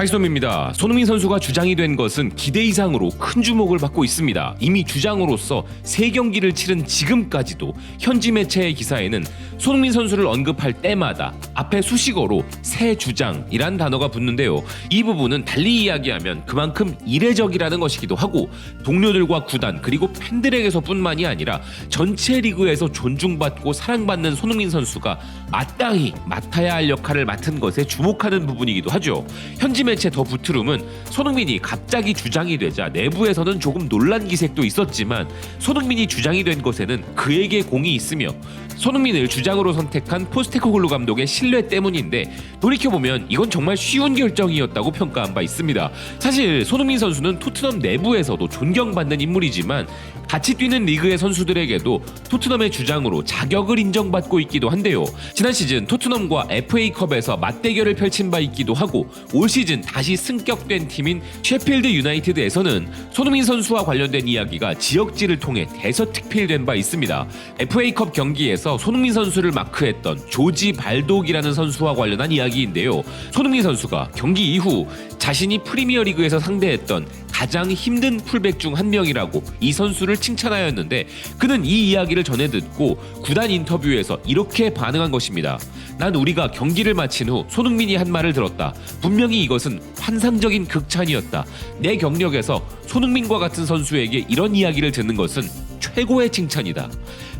하이솜입니다. 손흥민 선수가 주장이 된 것은 기대 이상으로 큰 주목을 받고 있습니다. 이미 주장으로서 3경기를 치른 지금까지도 현지 매체의 기사에는 손흥민 선수를 언급할 때마다 앞에 수식어로 새 주장이란 단어가 붙는데요. 이 부분은 달리 이야기하면 그만큼 이례적이라는 것이기도 하고 동료들과 구단 그리고 팬들에게서뿐만이 아니라 전체 리그에서 존중받고 사랑받는 손흥민 선수가 마땅히 맡아야 할 역할을 맡은 것에 주목하는 부분이기도 하죠. 현지 매체 더 부트룸은 손흥민이 갑자기 주장이 되자 내부에서는 조금 논란 기색도 있었지만 손흥민이 주장이 된 것에는 그에게 공이 있으며 손흥민을 주장으로 선택한 포스테코글루 감독의 신뢰 때문인데 돌이켜보면 이건 정말 쉬운 결정이었다고 평가한 바 있습니다. 사실 손흥민 선수는 토트넘 내부에서도 존경받는 인물이지만 같이 뛰는 리그의 선수들에게도 토트넘의 주장으로 자격을 인정받고 있기도 한데요. 지난 시즌 토트넘과 FA컵에서 맞대결을 펼친 바 있기도 하고 올 시즌 다시 승격된 팀인 셰필드 유나이티드에서는 손흥민 선수와 관련된 이야기가 지역지를 통해 대서특필된 바 있습니다. FA컵 경기에서 손흥민 선수를 마크했던 조지 발독이라는 선수와 관련한 이야기인데요. 손흥민 선수가 경기 이후 자신이 프리미어리그에서 상대했던 가장 힘든 풀백 중 한 명이라고 이 선수를 칭찬하였는데 그는 이 이야기를 전해 듣고 구단 인터뷰에서 이렇게 반응한 것입니다. 난 우리가 경기를 마친 후 손흥민이 한 말을 들었다. 분명히 이것은 환상적인 극찬이었다. 내 경력에서 손흥민과 같은 선수에게 이런 이야기를 듣는 것은 최고의 칭찬이다.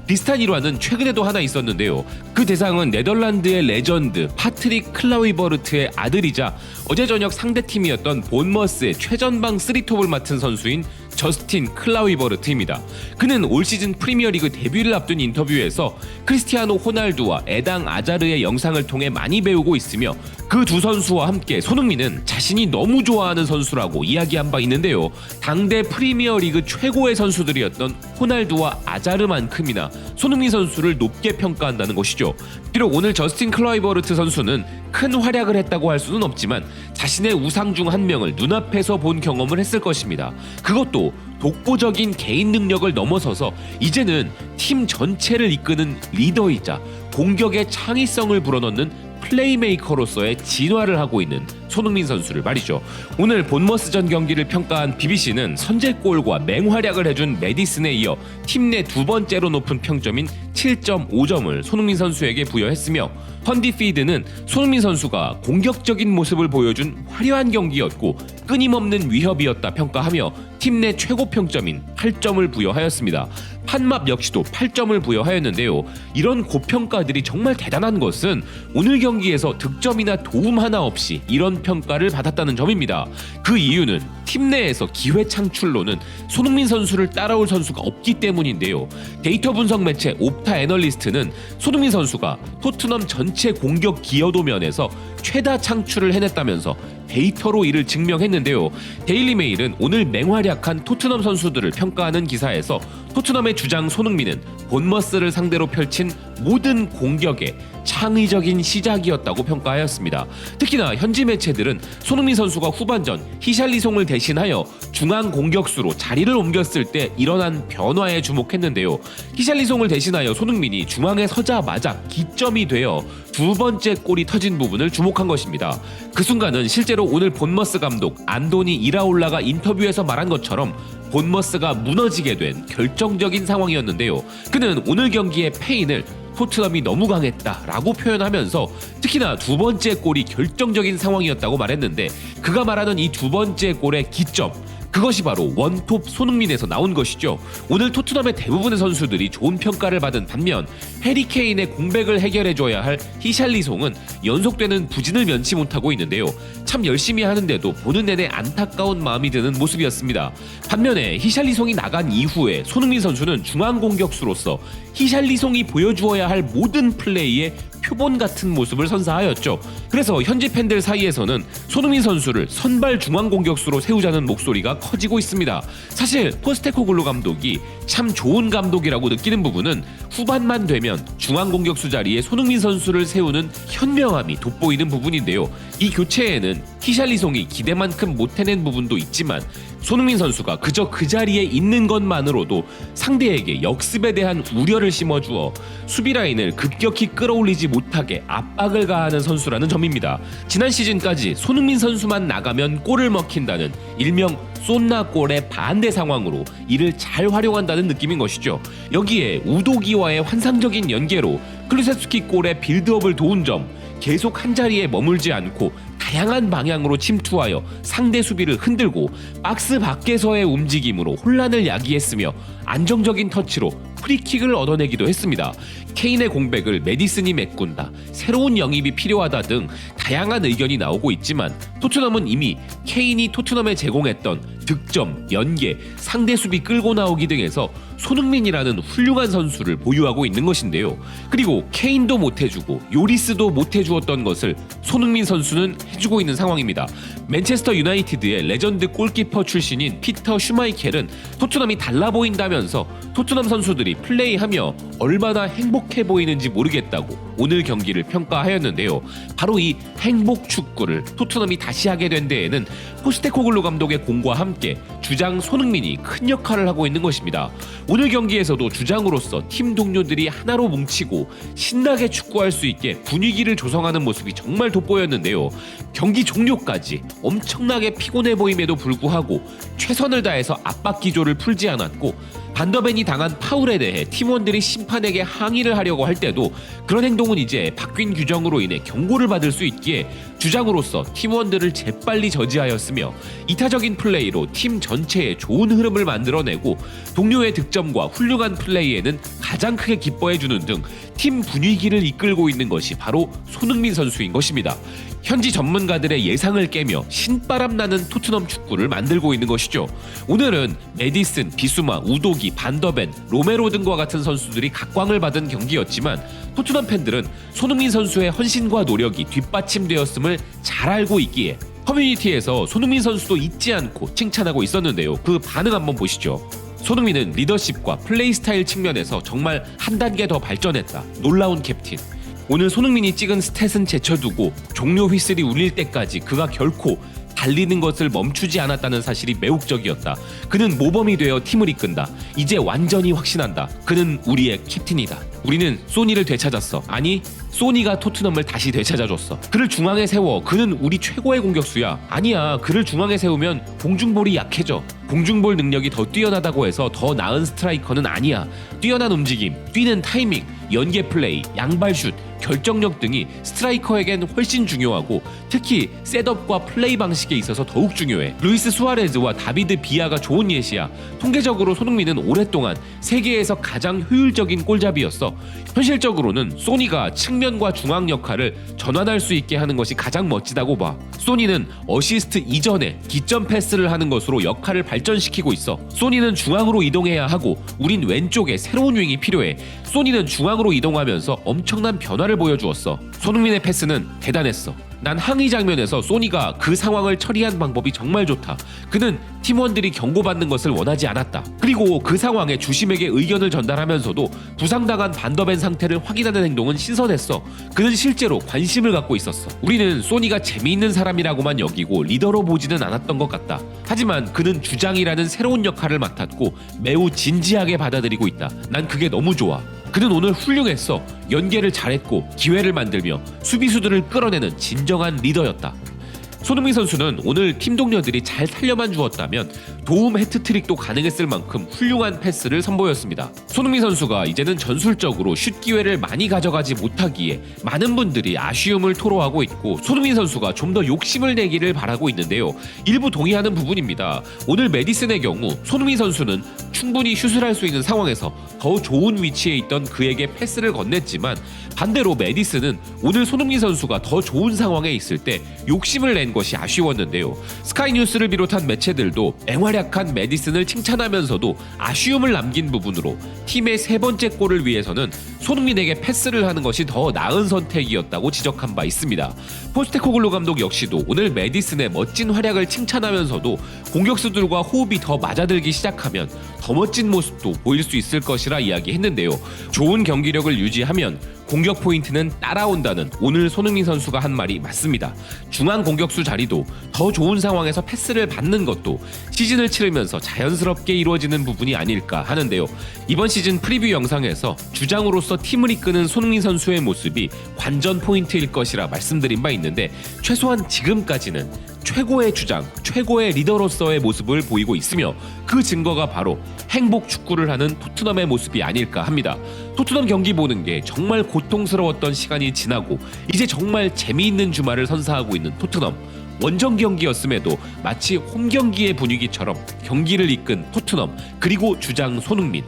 비슷한 일화는 최근에도 하나 있었는데요. 그 대상은 네덜란드의 레전드 파트릭 클라이버르트의 아들이자 어제 저녁 상대팀이었던 본머스의 최전방 3톱을 맡은 선수인 저스틴 클라이버르트입니다. 그는 올 시즌 프리미어리그 데뷔를 앞둔 인터뷰에서 크리스티아노 호날두와 에당 아자르의 영상을 통해 많이 배우고 있으며 그 두 선수와 함께 손흥민은 자신이 너무 좋아하는 선수라고 이야기한 바 있는데요. 당대 프리미어리그 최고의 선수들이었던 호날두와 아자르만큼이나 손흥민 선수를 높게 평가한다는 것이죠. 비록 오늘 저스틴 클라이버르트 선수는 큰 활약을 했다고 할 수는 없지만 자신의 우상 중 한 명을 눈앞에서 본 경험을 했을 것입니다. 그것도 독보적인 개인 능력을 넘어서서 이제는 팀 전체를 이끄는 리더이자 공격의 창의성을 불어넣는 플레이메이커로서의 진화를 하고 있는 손흥민 선수를 말이죠. 오늘 본머스전 경기를 평가한 BBC는 선제골과 맹활약을 해준 메디슨에 이어 팀 내 두 번째로 높은 평점인 7.5점을 손흥민 선수에게 부여했으며 헌디피드는 손흥민 선수가 공격적인 모습을 보여준 화려한 경기였고 끊임없는 위협이었다 평가하며 팀 내 최고 평점인 8점을 부여하였습니다. 판맙 역시도 8점을 부여하였는데요. 이런 고평가들이 정말 대단한 것은 오늘 경기에서 득점이나 도움 하나 없이 이런 평가를 받았다는 점입니다. 그 이유는 팀 내에서 기회 창출로는 손흥민 선수를 따라올 선수가 없기 때문인데요. 데이터 분석 매체 옵타 애널리스트는 손흥민 선수가 토트넘 전체 공격 기여도 면에서 최다 창출을 해냈다면서 데이터로 이를 증명했는데요. 데일리메일은 오늘 맹활약한 토트넘 선수들을 평가하는 기사에서 토트넘의 주장 손흥민은 본머스를 상대로 펼친 모든 공격의 창의적인 시작이었다고 평가하였습니다. 특히나 현지 매체들은 손흥민 선수가 후반전 히샬리송을 대신하여 중앙 공격수로 자리를 옮겼을 때 일어난 변화에 주목했는데요. 히샬리송을 대신하여 손흥민이 중앙에 서자마자 기점이 되어 두 번째 골이 터진 부분을 주목한 것입니다. 그 순간은 실제로 오늘 본머스 감독 안도니 이라올라가 인터뷰에서 말한 것처럼 본머스가 무너지게 된 결정적인 상황이었는데요. 그는 오늘 경기의 패인을 토트넘이 너무 강했다라고 표현하면서 특히나 두 번째 골이 결정적인 상황이었다고 말했는데 그가 말하는 이 두 번째 골의 기점 그것이 바로 원톱 손흥민에서 나온 것이죠. 오늘 토트넘의 대부분의 선수들이 좋은 평가를 받은 반면 해리 케인의 공백을 해결해줘야 할 히샬리송은 연속되는 부진을 면치 못하고 있는데요. 참 열심히 하는데도 보는 내내 안타까운 마음이 드는 모습이었습니다. 반면에 히샬리송이 나간 이후에 손흥민 선수는 중앙 공격수로서 히샬리송이 보여주어야 할 모든 플레이에 표본 같은 모습을 선사하였죠. 그래서 현지 팬들 사이에서는 손흥민 선수를 선발 중앙 공격수로 세우자는 목소리가 커지고 있습니다. 사실 포스테코글루 감독이 참 좋은 감독이라고 느끼는 부분은 후반만 되면 중앙 공격수 자리에 손흥민 선수를 세우는 현명함이 돋보이는 부분인데요. 이 교체에는 히샬리송이 기대만큼 못해낸 부분도 있지만 손흥민 선수가 그저 그 자리에 있는 것만으로도 상대에게 역습에 대한 우려를 심어주어 수비 라인을 급격히 끌어올리지 못하게 압박을 가하는 선수라는 점입니다. 지난 시즌까지 손흥민 선수만 나가면 골을 먹힌다는 일명 쏜나골의 반대 상황으로 이를 잘 활용한다는 느낌인 것이죠. 여기에 우도기와의 환상적인 연계로 클루세스키 골의 빌드업을 도운 점, 계속 한자리에 머물지 않고 다양한 방향으로 침투하여 상대 수비를 흔들고 박스 밖에서의 움직임으로 혼란을 야기했으며 안정적인 터치로 프리킥을 얻어내기도 했습니다. 케인의 공백을 메디슨이 메꾼다, 새로운 영입이 필요하다 등 다양한 의견이 나오고 있지만 토트넘은 이미 케인이 토트넘에 제공했던 득점, 연계, 상대 수비 끌고 나오기 등에서 손흥민이라는 훌륭한 선수를 보유하고 있는 것인데요. 그리고 케인도 못해주고 요리스도 못해주었던 것을 손흥민 선수는 해주고 있는 상황입니다. 맨체스터 유나이티드의 레전드 골키퍼 출신인 피터 슈마이켈은 토트넘이 달라 보인다면서 토트넘 선수들이 플레이하며 얼마나 행복해 보이는지 모르겠다고 오늘 경기를 평가하였는데요. 바로 이 행복 축구를 토트넘이 다시 하게 된 데에는 포스테코글루 감독의 공과 함께 주장 손흥민이 큰 역할을 하고 있는 것입니다. 오늘 경기에서도 주장으로서 팀 동료들이 하나로 뭉치고 신나게 축구할 수 있게 분위기를 조성하는 모습이 정말 돋보였는데요. 경기 종료까지 엄청나게 피곤해 보임에도 불구하고 최선을 다해서 압박 기조를 풀지 않았고 반더벤이 당한 파울에 대해 팀원들이 심판에게 항의를 하려고 할 때도 그런 행동은 이제 바뀐 규정으로 인해 경고를 받을 수 있기에 주장으로서 팀원들을 재빨리 저지하였으며 이타적인 플레이로 팀 전체에 좋은 흐름을 만들어내고 동료의 득점과 훌륭한 플레이에는 가장 크게 기뻐해주는 등 팀 분위기를 이끌고 있는 것이 바로 손흥민 선수인 것입니다. 현지 전문가들의 예상을 깨며 신바람 나는 토트넘 축구를 만들고 있는 것이죠. 오늘은 메디슨, 비수마, 우도기, 반더벤, 로메로 등과 같은 선수들이 각광을 받은 경기였지만 토트넘 팬들은 손흥민 선수의 헌신과 노력이 뒷받침되었음을 잘 알고 있기에 커뮤니티에서 손흥민 선수도 잊지 않고 칭찬하고 있었는데요. 그 반응 한번 보시죠. 손흥민은 리더십과 플레이 스타일 측면에서 정말 한 단계 더 발전했다. 놀라운 캡틴. 오늘 손흥민이 찍은 스탯은 제쳐두고 종료 휘슬이 울릴 때까지 그가 결코 달리는 것을 멈추지 않았다는 사실이 매혹적이었다. 그는 모범이 되어 팀을 이끈다. 이제 완전히 확신한다. 그는 우리의 캡틴이다. 우리는 소니를 되찾았어. 아니, 소니가 토트넘을 다시 되찾아줬어. 그를 중앙에 세워. 그는 우리 최고의 공격수야. 아니야, 그를 중앙에 세우면 공중볼이 약해져. 공중볼 능력이 더 뛰어나다고 해서 더 나은 스트라이커는 아니야. 뛰어난 움직임, 뛰는 타이밍, 연계 플레이, 양발슛, 결정력 등이 스트라이커에겐 훨씬 중요하고 특히 셋업과 플레이 방식에 있어서 더욱 중요해. 루이스 수아레즈와 다비드 비아가 좋은 예시야. 통계적으로 손흥민은 오랫동안 세계에서 가장 효율적인 골잡이였어. 현실적으로는 소니가 측면과 중앙 역할을 전환할 수 있게 하는 것이 가장 멋지다고 봐. 소니는 어시스트 이전에 기점 패스를 하는 것으로 역할을 발전시키고 있어. 소니는 중앙으로 이동해야 하고 우린 왼쪽에 새로운 윙이 필요해. 소니는 중앙으로 이동하면서 엄청난 변화를 보여주었어. 손흥민의 패스는 대단했어. 난 항의 장면에서 소니가 그 상황을 처리한 방법이 정말 좋다. 그는 팀원들이 경고받는 것을 원하지 않았다. 그리고 그 상황에 주심에게 의견을 전달하면서도 부상당한 반더벤 상태를 확인하는 행동은 신선했어. 그는 실제로 관심을 갖고 있었어. 우리는 소니가 재미있는 사람이라고만 여기고 리더로 보지는 않았던 것 같다. 하지만 그는 주장이라는 새로운 역할을 맡았고 매우 진지하게 받아들이고 있다. 난 그게 너무 좋아. 그는 오늘 훌륭했어. 연계를 잘했고 기회를 만들며 수비수들을 끌어내는 진정한 리더였다. 손흥민 선수는 오늘 팀 동료들이 잘 살려만 주었다면 도움 해트트릭도 가능했을 만큼 훌륭한 패스를 선보였습니다. 손흥민 선수가 이제는 전술적으로 슛 기회를 많이 가져가지 못하기에 많은 분들이 아쉬움을 토로하고 있고 손흥민 선수가 좀 더 욕심을 내기를 바라고 있는데요. 일부 동의하는 부분입니다. 오늘 메디슨의 경우 손흥민 선수는 충분히 슛을 할 수 있는 상황에서 더 좋은 위치에 있던 그에게 패스를 건넸지만 반대로 메디슨은 오늘 손흥민 선수가 더 좋은 상황에 있을 때 욕심을 낸 것이 아쉬웠는데요. 스카이뉴스를 비롯한 매체들도 맹활약한 메디슨을 칭찬하면서도 아쉬움을 남긴 부분으로 팀의 세 번째 골을 위해서는 손흥민에게 패스를 하는 것이 더 나은 선택이었다고 지적한 바 있습니다. 포스테코글루 감독 역시도 오늘 메디슨의 멋진 활약을 칭찬하면서도 공격수들과 호흡이 더 맞아들기 시작하면 더 멋진 모습도 보일 수 있을 것이라 이야기했는데요. 좋은 경기력을 유지하면 공격 포인트는 따라온다는 오늘 손흥민 선수가 한 말이 맞습니다. 중앙 공격수 자리도 더 좋은 상황에서 패스를 받는 것도 시즌을 치르면서 자연스럽게 이루어지는 부분이 아닐까 하는데요. 이번 시즌 프리뷰 영상에서 주장으로서 팀을 이끄는 손흥민 선수의 모습이 관전 포인트일 것이라 말씀드린 바 있는데 최소한 지금까지는 최고의 주장, 최고의 리더로서의 모습을 보이고 있으며 그 증거가 바로 행복 축구를 하는 토트넘의 모습이 아닐까 합니다. 토트넘 경기 보는 게 정말 고통스러웠던 시간이 지나고 이제 정말 재미있는 주말을 선사하고 있는 토트넘. 원정 경기였음에도 마치 홈 경기의 분위기처럼 경기를 이끈 토트넘 그리고 주장 손흥민.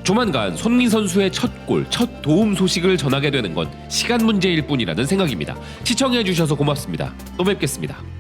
조만간 손흥민 선수의 첫 골, 첫 도움 소식을 전하게 되는 건 시간 문제일 뿐이라는 생각입니다. 시청해주셔서 고맙습니다. 또 뵙겠습니다.